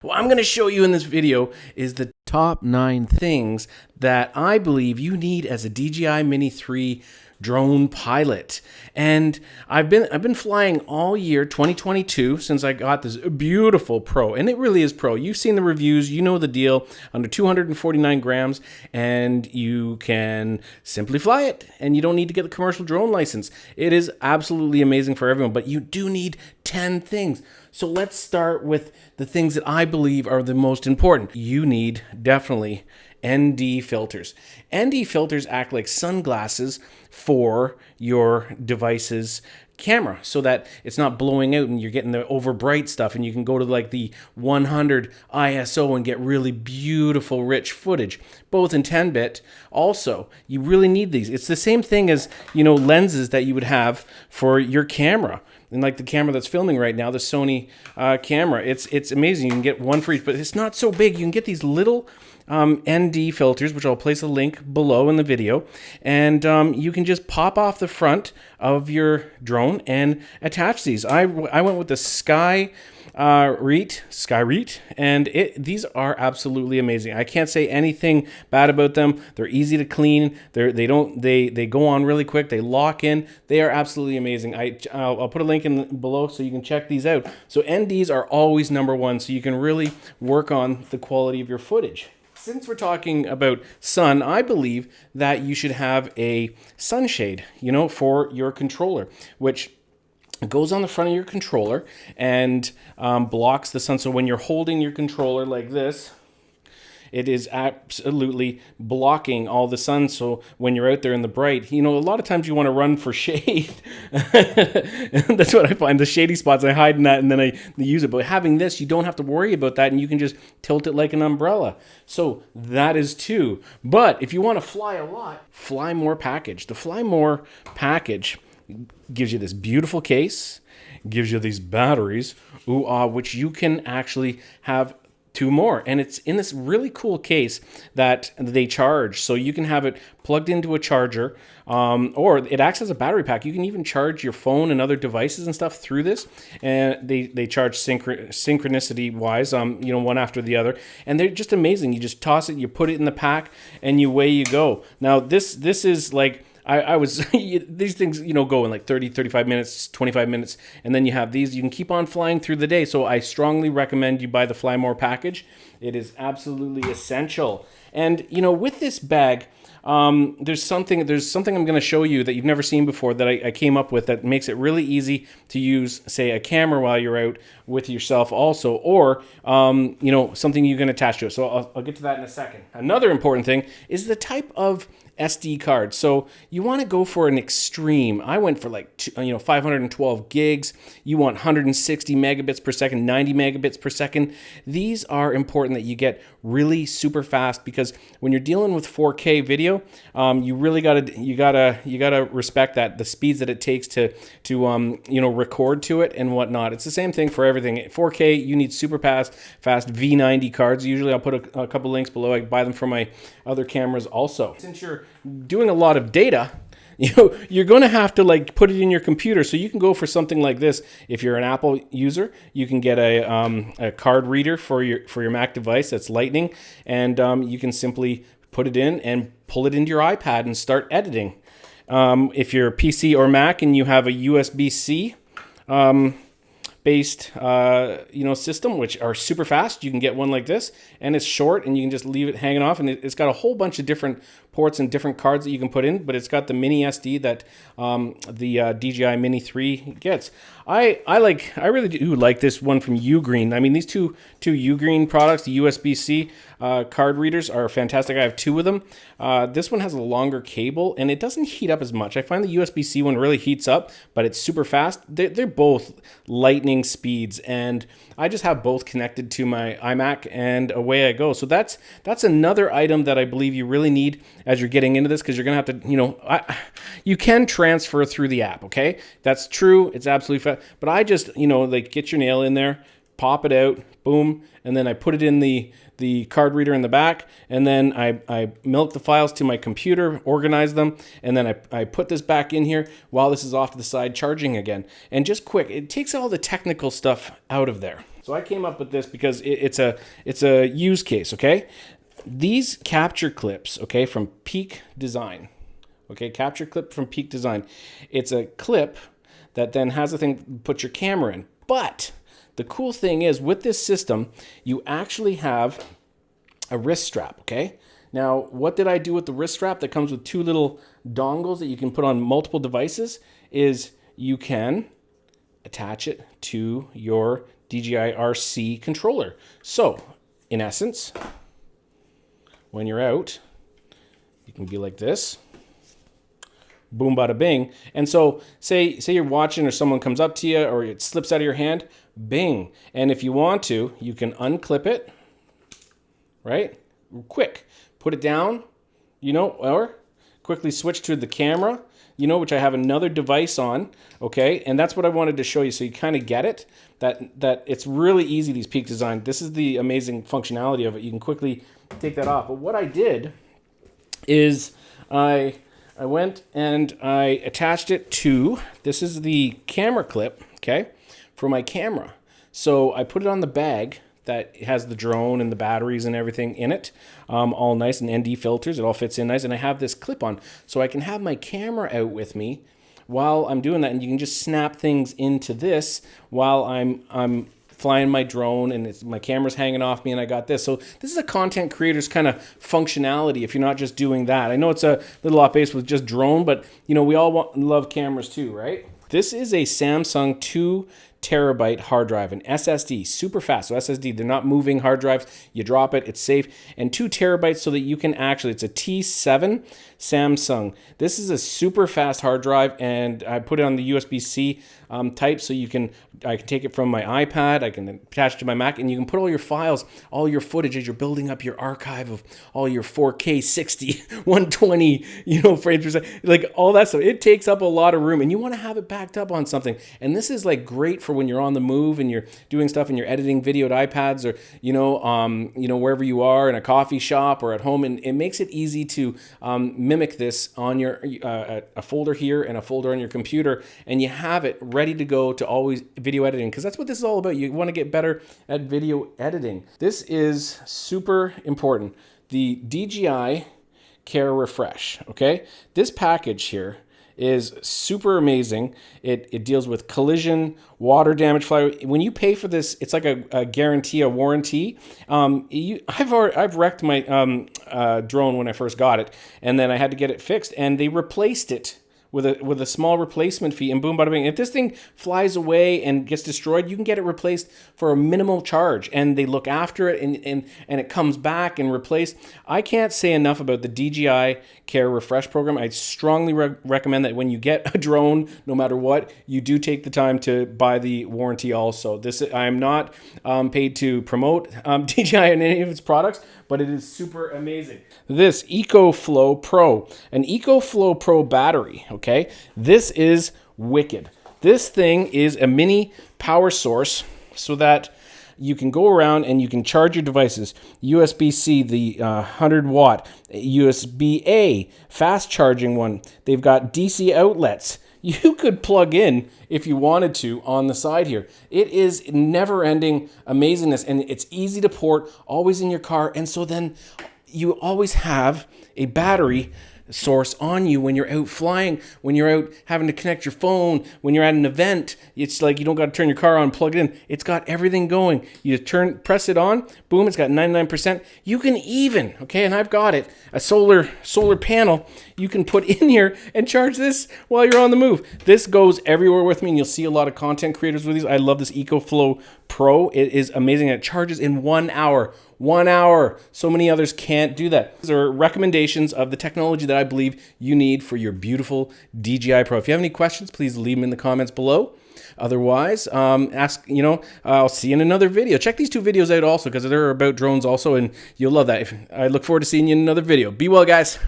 What I'm going to show you in this video is the top 9 things that I believe you need as a DJI Mini 3 drone pilot. And I've been flying all year 2022 since I got this beautiful Pro, and it really is Pro. You've seen the reviews, you know the deal, under 249 grams, and you can simply fly it, and you don't need to get the commercial drone license. It is absolutely amazing for everyone, but you do need 10 things. So let's start with the things that I believe are the most important. You need definitely ND filters. ND filters act like sunglasses for your device's camera so that it's not blowing out and you're getting the over bright stuff, and you can go to like the 100 ISO and get really beautiful rich footage, both in 10-bit. Also, you really need these. It's the same thing as, lenses that you would have for your camera. And like the camera that's filming right now, the Sony camera, it's amazing. You can get one for each, but it's not so big. You can get these little ND filters, which I'll place a link below in the video, and you can just pop off the front of your drone and attach these. I went with the Skyreat, and these are absolutely amazing. I can't say anything bad about them. They're easy to clean. They go on really quick. They lock in. They are absolutely amazing. I'll put a link in below so you can check these out. So NDs are always number one, so you can really work on the quality of your footage. Since we're talking about sun, I believe that you should have a sunshade, for your controller, which goes on the front of your controller and blocks the sun. So when you're holding your controller like this, it is absolutely blocking all the sun. So when you're out there in the bright, a lot of times you want to run for shade. That's what I find, the shady spots. I hide in that and then I use it. But having this, you don't have to worry about that, and you can just tilt it like an umbrella. So that is 2. But if you want to fly a lot, Fly More package. The Fly More package gives you this beautiful case, gives you these batteries, which you can actually have 2 more, and it's in this really cool case that they charge, so you can have it plugged into a charger, or it acts as a battery pack. You can even charge your phone and other devices and stuff through this, and they charge synchronicity wise, one after the other, and they're just amazing. You just toss it, you put it in the pack, and away you go. Now this is like, I was, these things, go in like 30, 35 minutes, 25 minutes, and then you have these. You can keep on flying through the day. So I strongly recommend you buy the Fly More package. It is absolutely essential. And, with this bag, there's something I'm going to show you that you've never seen before that I came up with that makes it really easy to use, say, a camera while you're out with yourself also, or, something you can attach to it. So I'll get to that in a second. Another important thing is the type of SD card. So you want to go for an extreme. I went for like 512 gigs. You want 160 megabits per second, 90 megabits per second. These are important that you get really super fast, because when you're dealing with 4K video, you really gotta respect that, the speeds that it takes to record to it and whatnot. It's the same thing for everything. 4K, you need super fast V90 cards. Usually I'll put a couple links below. I buy them for my other cameras also. Since you're doing a lot of data, you're going to have to put it in your computer. So you can go for something like this. If you're an Apple user, you can get a card reader for your Mac device that's Lightning, and you can simply put it in and pull it into your iPad and start editing. If you're PC or Mac and you have a USB-C based system, which are super fast, you can get one like this, and it's short, and you can just leave it hanging off, and it's got a whole bunch of different ports and different cards that you can put in, but it's got the mini SD that the DJI Mini 3 gets. I really do like this one from UGREEN. I mean, these two UGREEN products, the USB-C card readers, are fantastic. I have 2 of them. This one has a longer cable, and it doesn't heat up as much. I find the USB-C one really heats up, but it's super fast. They're both lightning speeds, and I just have both connected to my iMac, and away I go. So that's another item that I believe you really need as you're getting into this, because you're going to have to, you can transfer through the app, okay? That's true. It's absolutely fast. But I just, get your nail in there, pop it out, boom, and then I put it in the card reader in the back, and then I milk the files to my computer, organize them, and then I put this back in here while this is off to the side charging again. And just quick, it takes all the technical stuff out of there. So I came up with this because it's a use case, okay? These capture clips, okay, from Peak Design, okay, capture clip from Peak Design. It's a clip that then has a thing to put your camera in. But the cool thing is with this system, you actually have a wrist strap, okay? Now, what did I do with the wrist strap that comes with two little dongles that you can put on multiple devices is you can attach it to your DJI RC controller. So, in essence, when you're out, you can be like this. Boom, bada, bing. And so, say you're watching or someone comes up to you or it slips out of your hand, bing. And if you want to, you can unclip it, right? Quick. Put it down, you know, or quickly switch to the camera, you know, which I have another device on, okay? And that's what I wanted to show you so you kind of get it, that it's really easy, these Peak Design. This is the amazing functionality of it. You can quickly take that off. But what I did is I went and I attached it to, this is the camera clip, okay, for my camera. So I put it on the bag that has the drone and the batteries and everything in it, all nice, and ND filters. It all fits in nice. And I have this clip on, so I can have my camera out with me while I'm doing that. And you can just snap things into this while I'm flying my drone, and my camera's hanging off me, and I got this. So this is a content creator's kind of functionality if you're not just doing that. I know it's a little off base with just drone, but you know, we all love cameras too, right? This is a Samsung 2 terabyte hard drive, an SSD, super fast. So SSD, they're not moving hard drives. You drop it, it's safe. And 2 terabytes so that you can actually, it's a T7 Samsung. This is a super fast hard drive, and I put it on the USB-C type, so I can take it from my iPad, I can attach it to my Mac, and you can put all your files, all your footage as you're building up your archive of all your 4K 60, 120, you know, frames per second, like all that stuff. It takes up a lot of room, and you want to have it backed up on something. And this is like great for when you're on the move and you're doing stuff and you're editing video to iPads, or you know, wherever you are, in a coffee shop or at home, and it makes it easy to mimic this on your a folder here and a folder on your computer, and you have it ready to go to always video editing, because that's what this is all about. You want to get better at video editing. This is super important. The DJI Care Refresh, okay? This package here is super amazing. It deals with collision, water damage, fly. When you pay for this, it's like a guarantee, a warranty. I've wrecked my drone when I first got it, and then I had to get it fixed, and they replaced it with a small replacement fee, and boom, bada bing. If this thing flies away and gets destroyed, you can get it replaced for a minimal charge, and they look after it, and it comes back and replaced. I can't say enough about the DJI Care Refresh program. I strongly recommend that when you get a drone, no matter what, you do take the time to buy the warranty also. I'm not paid to promote DJI and any of its products, but it is super amazing. This EcoFlow Pro, an EcoFlow Pro battery, okay? This is wicked. This thing is a mini power source so that you can go around and you can charge your devices. USB-C, the 100 watt, USB-A, fast charging one. They've got DC outlets. You could plug in, if you wanted to, on the side here. It is never-ending amazingness, and it's easy to port, always in your car, and so then you always have a battery source on you when you're out flying, when you're out having to connect your phone, when you're at an event. It's like you don't got to turn your car on, plug it in. It's got everything going. You press it on, boom, it's got 99%. You can even, okay, and I've got it, a solar panel you can put in here and charge this while you're on the move. This goes everywhere with me, and you'll see a lot of content creators with these. I love this EcoFlow Pro. It is amazing. It charges in 1 hour. 1 hour. So many others can't do that. These are recommendations of the technology that I believe you need for your beautiful DJI Pro. If you have any questions, please leave them in the comments below. Otherwise, I'll see you in another video. Check these 2 videos out also, because they're about drones also, and you'll love that. I look forward to seeing you in another video. Be well, guys.